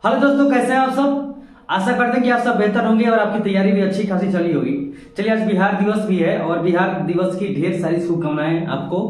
Hello दोस्तों, कैसे हैं आप सब। आशा करते हैं कि आप सब बेहतर होंगे और आपकी तैयारी भी अच्छी खासी चली होगी। चलिए, आज बिहार दिवस भी है और बिहार दिवस की ढेर सारी शुभकामनाएं आपको,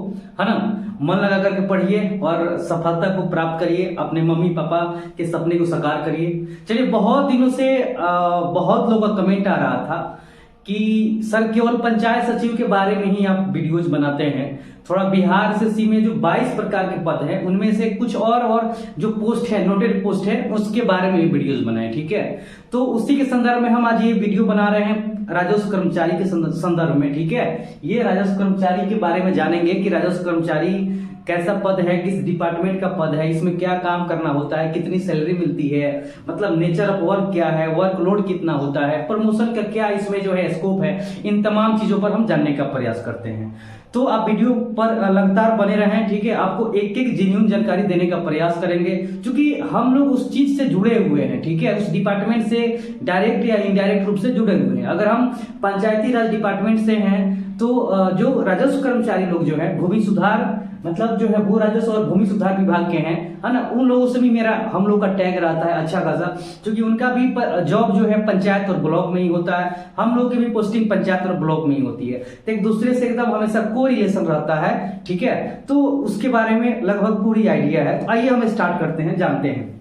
है ना। मन लगा करके पढ़िए और सफलता को प्राप्त करिए, अपने मम्मी पापा के सपने को साकार करिए। चलिए, बहुत दिनों से बहुत लोगों का कमेंट आ रहा था कि सर केवल पंचायत सचिव के बारे में ही आप वीडियोज बनाते हैं, थोड़ा बिहार एसएससी में जो 22 प्रकार के पद हैं उनमें से कुछ और जो पोस्ट है, नोटेड पोस्ट है, उसके बारे में भी वीडियोज बनाए। ठीक है, तो उसी के संदर्भ में हम आज ये वीडियो बना रहे हैं राजस्व कर्मचारी के संदर्भ में। ठीक है, ये राजस्व कर्मचारी के बारे में जानेंगे कि राजस्व कर्मचारी कैसा पद है, किस डिपार्टमेंट का पद है, इसमें क्या काम करना होता है, कितनी सैलरी मिलती है, मतलब नेचर ऑफ वर्क क्या है, वर्कलोड कितना होता है, प्रमोशन का क्या इसमें जो है स्कोप है, इन तमाम चीजों पर हम जानने का प्रयास करते हैं। तो आप वीडियो पर लगातार बने रहें। ठीक है, आपको एक एक जेन्युइन जानकारी देने का प्रयास करेंगे, क्योंकि हम लोग उस चीज से जुड़े हुए हैं। ठीक है, उस डिपार्टमेंट से डायरेक्ट या इनडायरेक्ट रूप से जुड़े हुए हैं। अगर हम पंचायती राज डिपार्टमेंट से हैं तो जो राजस्व कर्मचारी लोग जो है भूमि सुधार, मतलब जो है भू राजस्व और भूमि सुधार विभाग के हैं, है ना, उन लोगों से भी हम लोग का टैग रहता है अच्छा खासा, क्योंकि उनका भी जॉब जो है पंचायत और ब्लॉक में ही होता है। हम लोग की भी पोस्टिंग पंचायत और ब्लॉक में ही होती है, तो एक दूसरे से एकदम हमेशा कोई रिलेशन रहता है। ठीक है, तो उसके बारे में लगभग पूरी आइडिया है। तो आइए हम स्टार्ट करते हैं, जानते हैं।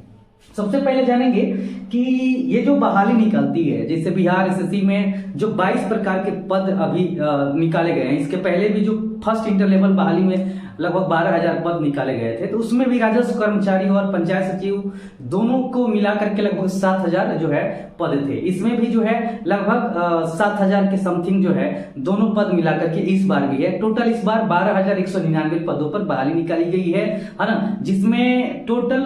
सबसे पहले जानेंगे कि ये जो बहाली निकलती है, जैसे बिहार एसएससी में जो 22 प्रकार के पद अभी निकाले गए हैं, इसके पहले भी जो फर्स्ट इंटर लेवल बहाली में लगभग 12,000 पद निकाले गए थे, तो उसमें भी राजस्व कर्मचारी और पंचायत सचिव दोनों को मिलाकर के लगभग 7,000 जो है पद थे। इसमें भी जो है लगभग 7,000 के समथिंग जो है दोनों पद मिलाकर के इस बार भी है। टोटल इस बार 12,199 पदों पर बहाली निकाली गई है ना, जिसमें टोटल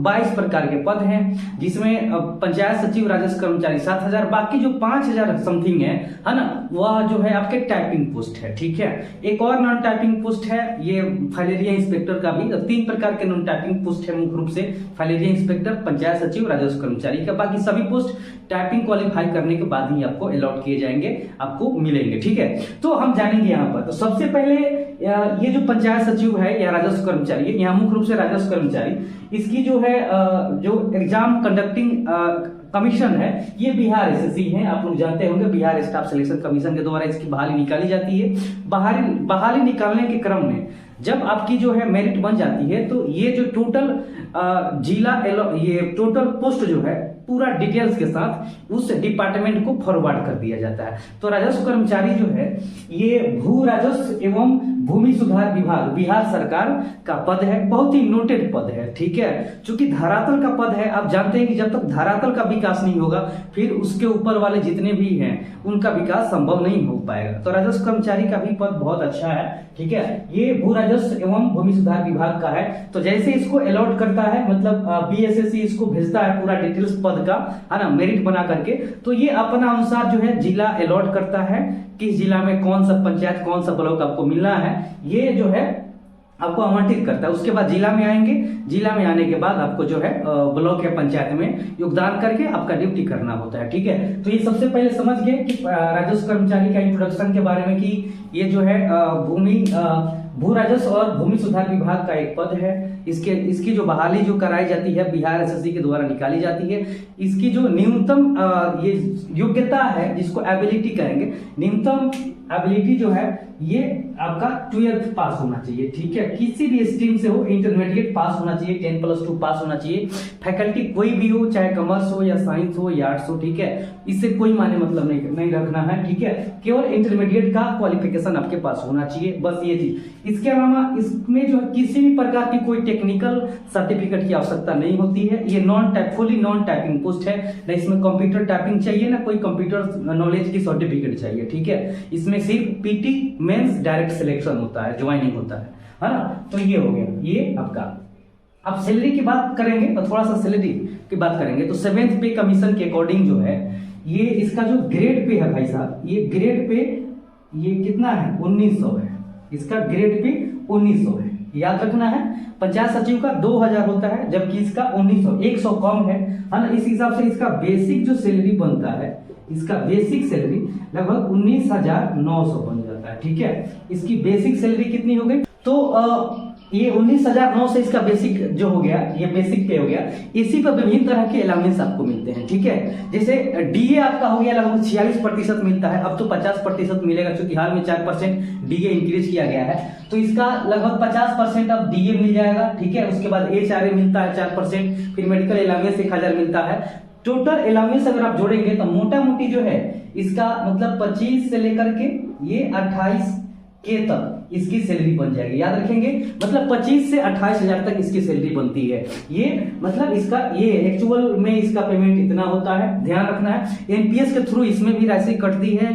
22 प्रकार के पद हैं, जिसमें पंचायत सचिव राजस्व कर्मचारी 7,000, बाकी जो 5,000 समथिंग है ना, वह जो है आपके टाइपिंग पोस्ट है। ठीक है, एक और नॉन टाइपिंग पोस्ट है, ये फाइलेरिया इंस्पेक्टर का भी 3 प्रकार के नॉन टाइपिंग पोस्ट है, मुख्य रूप से फाइलेरिया इंस्पेक्टर, पंचायत सचिव, राजस्व कर्मचारी का। बाकी सभी पोस्ट टाइपिंग क्वालिफाई करने के बाद ही आपको अलॉट किए जाएंगे, आपको मिलेंगे। ठीक है, तो हम जानेंगे यहाँ पर। तो सबसे पहले ये जो पंचायत सचिव है या राजस्व कर्मचारी, यहाँ मुख्य रूप से राजस्व कर्मचारी, इसकी जो है जो एग्जाम कंडक्टिंग कमीशन है, ये बिहार एसएससी है। आप लोग जानते होंगे बिहार स्टाफ सिलेक्शन कमीशन के द्वारा इसकी बहाली निकाली जाती है। बहाली निकालने के क्रम में जब आपकी जो है मेरिट बन जाती है, तो ये जो टोटल जिला ये टोटल पोस्ट जो है पूरा डिटेल्स के साथ उस डिपार्टमेंट को फॉरवर्ड कर दिया जाता है। तो राजस्व कर्मचारी जो है ये भू राजस्व एवं भूमि सुधार विभाग बिहार सरकार का पद है, बहुत ही नोटेड पद है। ठीक है, चूंकि धरातल का पद है, आप जानते हैं कि जब तक धरातल का विकास नहीं होगा फिर उसके ऊपर वाले जितने भी हैं उनका विकास संभव नहीं हो पाएगा। तो राजस्व कर्मचारी का भी पद बहुत अच्छा है। ठीक है, ये भू राजस्व एवं भूमि सुधार विभाग का है। तो जैसे इसको अलॉट करता है, मतलब बीएसएससी इसको भेजता है पूरा डिटेल्स पद का, है ना, मेरिट बना करके, तो ये अपना अनुसार जो है जिला अलॉट करता है, किस जिला में कौन सा पंचायत कौन सा ब्लॉक आपको मिलना है, ये जो है आपको आवंटित करता है। उसके बाद जिला में आएंगे, जिला में आने के बाद आपको जो है ब्लॉक या पंचायत में योगदान करके आपका ड्यूटी करना होता है। ठीक है, तो ये सबसे पहले समझ गए कि राजस्व कर्मचारी का इंट्रोडक्शन के बारे में, कि ये जो है भू राजस्व और भूमि सुधार विभाग का एक पद है। इसकी जो बहाली जो कराई जाती है बिहार एसएससी के द्वारा निकाली जाती है। इसकी जो न्यूनतम ये योग्यता है, जिसको एबिलिटी कहेंगे, न्यूनतम एबिलिटी जो है ये आपका 12th पास होना चाहिए। ठीक है, किसी भी स्ट्रीम से हो, इंटरमीडिएट पास होना चाहिए, 10+2 पास होना चाहिए। फैकल्टी कोई भी हो, चाहे कॉमर्स हो या साइंस हो या आर्ट्स हो। ठीक है, इससे कोई माने मतलब नहीं रखना है। ठीक है, केवल इंटरमीडिएट का क्वालिफिकेशन आपके पास होना चाहिए, बस ये चीज। इसके अलावा इसमें जो किसी भी प्रकार की कोई टेक्निकल सर्टिफिकेट की आवश्यकता नहीं होती है। ये फुली नॉन टाइपिंग पोस्ट है, ना इसमें कंप्यूटर टाइपिंग चाहिए, ना कोई कंप्यूटर नॉलेज की सर्टिफिकेट चाहिए। ठीक है, इसमें सिर्फ पीटी मेंस डायरेक्ट सिलेक्शन होता है, ज्वाइनिंग होता है ना। तो ये हो गया ये आपका। अब सैलरी की बात करेंगे तो थोड़ा सा सैलरी की बात करेंगे, तो 7th पे कमीशन के अकॉर्डिंग जो है ये इसका जो ग्रेड पे है भाई साहब, ये ग्रेड पे ये कितना है, 1900 है। इसका ग्रेड पे 1900 है, याद रखना है। पंचायत सचिव का 2000 होता है, जबकि इसका 1900, 100 कम है ना। इस हिसाब से इसका बेसिक जो सैलरी बनता है, इसका बेसिक सैलरी लगभग 19,900 बन जाता है। ठीक है, इसकी बेसिक सैलरी कितनी हो गई, तो ये 19,900 से इसका बेसिक जो हो गया, ये बेसिक पे हो गया। इसी पर विभिन्न तरह के अलाउंस आपको मिलते हैं, ठीक है। जैसे डीए आपका हो गया लगभग 46% मिलता है, अब तो 50% मिलेगा, क्योंकि हाल में 4% डीए इंक्रीज किया गया है, तो इसका लगभग 50% अब डीए मिल जाएगा, ठीक है। उसके बाद एचआरए मिलता है 4%, फिर मेडिकल अलाउंस 1000 मिलता है। टोटल अलाउंस अगर आप जोड़ेंगे तो मोटा मोटी जो है इसका मतलब 25 से लेकर के ये 28 के तक इसकी सैलरी बन जाएगी, याद रखेंगे। मतलब 25 से 28,000 तक इसकी सैलरी बनती है। ये मतलब इसका ये एक्चुअल में इसका पेमेंट इतना होता है, ध्यान रखना है। एनपीएस के थ्रू इसमें भी राशि कटती है,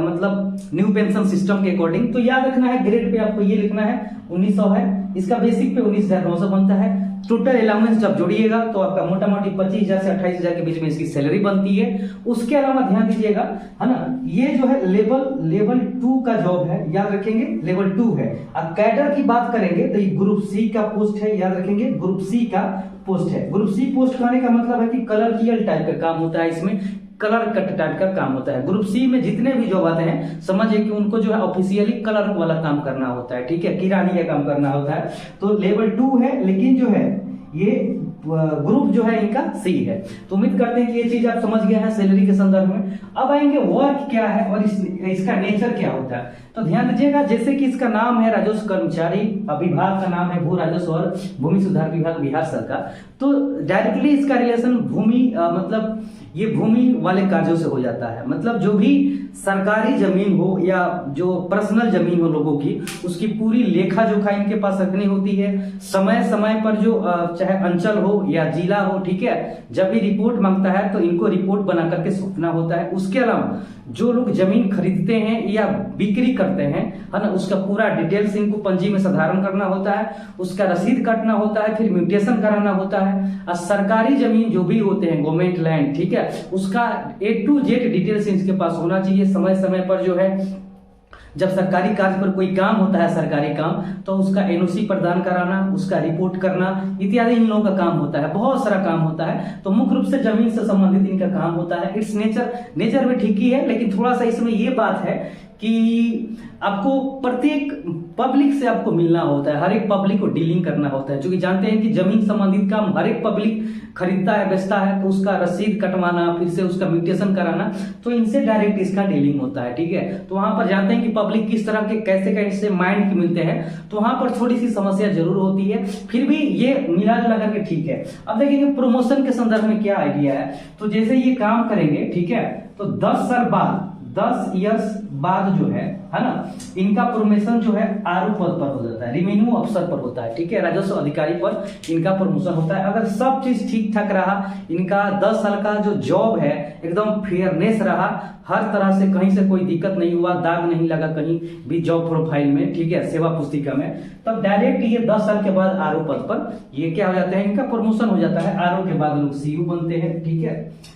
मतलब न्यू पेंशन सिस्टम के अकॉर्डिंग। तो याद रखना है, ग्रेड पे आपको ये लिखना है 1900 है, इसका बेसिक पे 19,900 बनता है। टोटल अलाउंस जब जोड़िएगा तो आपका मोटा मोटी 25,000 से 28,000 के बीच में इसकी सैलरी बनती है। उसके अलावा ध्यान दीजिएगा, है ना, ये जो है लेवल 2 का जॉब है, याद रखेंगे लेवल 2 है। अब कैडर की बात करेंगे तो ये ग्रुप सी का पोस्ट है, याद रखेंगे ग्रुप सी का पोस्ट है। ग्रुप सी पोस्ट कहने का मतलब है कि कलरकियल टाइप का काम होता है, इसमें कलर कट टाइप का काम होता है। ग्रुप सी में जितने भी जॉब आते हैं समझिए कि उनको जो है ऑफिशियली कलर वाला काम करना होता है, ठीक है, किरानी का काम करना होता है। तो लेवल 2 है, लेकिन जो है ये ग्रुप जो है इनका सी है। तो उम्मीद करते हैं कि ये चीज आप समझ गए हैं सैलरी के संदर्भ में। अब आएंगे वर्क क्या है और इसका नेचर क्या होता है। तो ध्यान दीजिएगा, जैसे कि इसका नाम है राजस्व कर्मचारी, विभाग का नाम है भू राजस्व और भूमि सुधार विभाग बिहार सरकार। तो डायरेक्टली इसका रिलेशन भूमि मतलब ये भूमि वाले कार्यों से हो जाता है। मतलब जो भी सरकारी जमीन हो या जो पर्सनल जमीन हो लोगों की, उसकी पूरी लेखा जोखा इनके पास रखनी होती है। समय समय पर जो चाहे अंचल हो या जिला हो, ठीक है, जब भी रिपोर्ट मांगता है तो इनको रिपोर्ट बना करके सौंपना होता है। उसके अलावा जो लोग जमीन खरीदते हैं या बिक्री करते हैं, है ना, उसका पूरा डिटेल्स इनको पंजी में साधारण करना होता है, उसका रसीद काटना होता है, फिर म्यूटेशन कराना होता है। और सरकारी जमीन जो भी होते हैं गवर्नमेंट लैंड, ठीक है, उसका A to Z डिटेल्स इनके पास होना चाहिए। समय समय पर जो है जब सरकारी कार्य पर कोई काम होता है, सरकारी काम, तो उसका एनओसी प्रदान कराना, उसका रिपोर्ट करना इत्यादि इन लोगों का काम होता है। बहुत सारा काम होता है। तो मुख्य रूप से जमीन से संबंधित इनका काम होता है। इट्स नेचर में ठीक ही है, लेकिन थोड़ा सा इसमें ये बात है कि आपको प्रत्येक पब्लिक से आपको मिलना होता है, हर एक पब्लिक को डीलिंग करना होता है। क्योंकि जानते हैं कि जमीन संबंधित काम हर एक पब्लिक खरीदता है, बेचता है, तो उसका रसीद कटवाना, फिर से उसका म्यूटेशन कराना, तो इनसे डायरेक्ट इसका डीलिंग होता है, ठीक है। तो वहां पर जानते हैं कि पब्लिक किस तरह के कैसे माइंड के मिलते हैं, तो वहां पर थोड़ी सी समस्या जरूर होती है, फिर भी ये मिला जुला करके ठीक है। अब देखेंगे प्रमोशन के संदर्भ में क्या आइडिया है। तो जैसे ये काम करेंगे, ठीक है, तो 10 साल बाद, 10 इयर्स बाद जो है ना, इनका प्रमोशन जो है आरओ पद पर हो जाता है, रेवेन्यू अफसर पर होता है, ठीक है, राजस्व अधिकारी पर इनका प्रमोशन होता है। अगर सब चीज ठीक ठाक रहा, इनका 10 साल का जो जॉब है एकदम फेयरनेस रहा, हर तरह से कहीं से कोई दिक्कत नहीं हुआ, दाग नहीं लगा कहीं भी जॉब प्रोफाइल में, ठीक है, सेवा पुस्तिका में, तब डायरेक्ट ये 10 साल के बाद आरओ पद पर ये क्या हो जाता है, इनका प्रमोशन हो जाता है। आरओ के बाद लोग सीयू बनते हैं, ठीक है।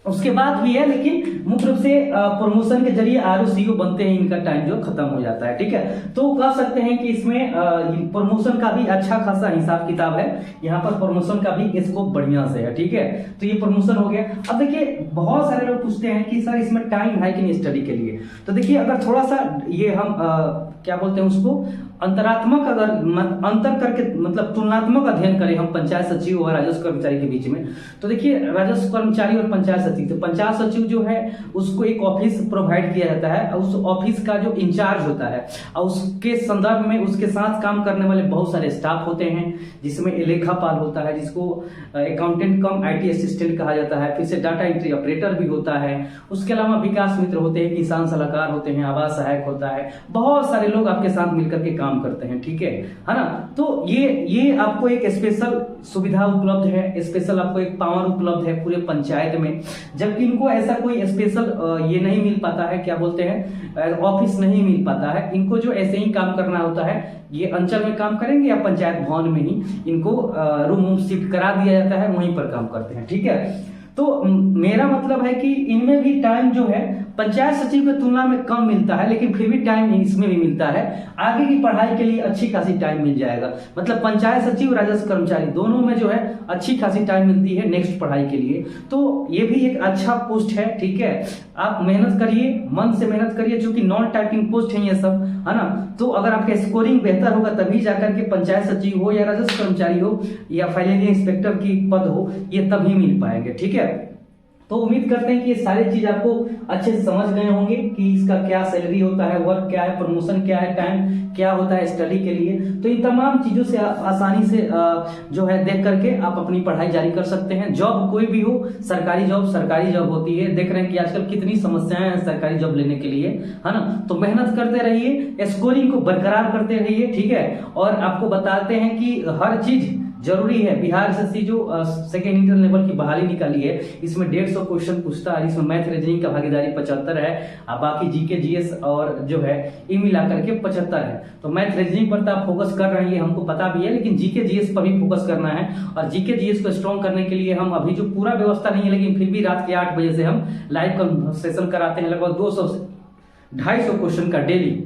उसके बाद भी है, लेकिन मुख्य रूप से प्रमोशन के जरिए आरओ सीओ बनते हैं, इनका टाइम जो खत्म हो जाता है, ठीक है। तो कह सकते हैं कि इसमें प्रमोशन का भी अच्छा खासा हिसाब किताब है, यहाँ पर प्रमोशन का भी स्कोप बढ़िया से है, ठीक है। तो ये प्रमोशन हो गया। अब देखिए बहुत सारे लोग पूछते हैं कि सर इसमें टाइम है कि नहीं स्टडी के लिए। तो देखिए अगर थोड़ा सा ये हम क्या बोलते हैं उसको, अंतरात्मक अगर अंतर करके मतलब तुलनात्मक अध्ययन करें हम पंचायत सचिव और राजस्व कर्मचारी के बीच में, तो देखिए राजस्व कर्मचारी और पंचायत सचिव, तो पंचायत सचिव जो है उसको एक ऑफिस प्रोवाइड किया जाता है, उस ऑफिस का जो इंचार्ज होता है और उसके संदर्भ में उसके साथ काम करने वाले बहुत सारे स्टाफ होते हैं, जिसमें लेखापाल होता है, जिसको अकाउंटेंट कम IT असिस्टेंट कहा जाता है, फिर से डाटा एंट्री ऑपरेटर भी होता है। उसके अलावा विकास मित्र होते हैं, किसान सलाहकार होते हैं, आवास सहायक होता है, बहुत सारे लोग आपके साथ मिलकर के काम करते हैं, ठीक है ना। तो ये आपको एक स्पेशल सुविधा उपलब्ध है, स्पेशल आपको एक पावर उपलब्ध है पूरे पंचायत में, जबकि इनको ऐसा कोई स्पेशल ये नहीं मिल पाता है, क्या बोलते हैं, ऑफिस नहीं मिल पाता है। इनको जो ऐसे ही काम करना होता है, ये अंचल में काम करेंगे या पंचायत भवन में ही इनको रूम शिफ्ट करा दिया जाता है, वहीं पर काम करते हैं, ठीक है। तो मेरा मतलब है कि इनमें भी टाइम जो है पंचायत सचिव की तुलना में कम मिलता है, लेकिन फिर भी टाइम इसमें भी मिलता है। आगे की पढ़ाई के लिए अच्छी खासी टाइम मिल जाएगा। मतलब पंचायत सचिव, राजस्व कर्मचारी दोनों में जो है अच्छी खासी टाइम मिलती है नेक्स्ट पढ़ाई के लिए। तो ये भी एक अच्छा पोस्ट है, ठीक है। आप मेहनत करिए, मन से मेहनत करिए, क्योंकि नॉन टाइपिंग पोस्ट है ये सब, है ना। तो अगर आपका स्कोरिंग बेहतर होगा तभी जाकर के पंचायत सचिव हो या राजस्व कर्मचारी हो या फाइनेंशियल इंस्पेक्टर की पद हो, ये तभी मिल पाएंगे, ठीक है। तो उम्मीद करते हैं कि ये सारी चीज आपको अच्छे से समझ गए होंगे कि इसका क्या सैलरी होता है, वर्क क्या है, प्रमोशन क्या है, टाइम क्या होता है स्टडी के लिए। तो इन तमाम चीजों से आसानी से जो है देख करके आप अपनी पढ़ाई जारी कर सकते हैं। जॉब कोई भी हो, सरकारी जॉब होती है। देख रहे हैं कि आजकल कितनी समस्याएं हैं सरकारी जॉब लेने के लिए, है ना। तो मेहनत करते रहिए, स्कोरिंग को बरकरार करते रहिए, ठीक है। और आपको बताते हैं कि हर चीज जरूरी है। बिहार एसएससी जो सेकेंड इंटर लेवल की बहाली निकाली है, इसमें 150 क्वेश्चन पूछता है, इसमें मैथ रीजनिंग का भागीदारी 75 है, बाकी जीके जीएस और जो है ये मिलाकर के 75 है। तो मैथ रीजनिंग पर तो आप फोकस कर रहे हैं, ये हमको पता भी है, लेकिन जीके जीएस पर भी फोकस करना है। और जीके जीएस को स्ट्रॉन्ग करने के लिए हम अभी जो पूरा व्यवस्था नहीं है, लेकिन फिर भी रात के 8 बजे से हम लाइव कन्वर्सेशन कराते हैं। लगभग 200 से 250 क्वेश्चन का डेली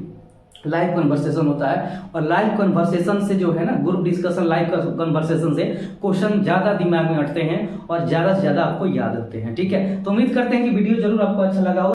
लाइव कन्वर्सेशन होता है। और लाइव कन्वर्सेशन से जो है ना, ग्रुप डिस्कशन, लाइव कन्वर्सेशन से क्वेश्चन ज्यादा दिमाग में अटते हैं और ज्यादा से ज्यादा आपको याद होते हैं, ठीक है। तो उम्मीद करते हैं कि वीडियो जरूर आपको अच्छा लगा हो।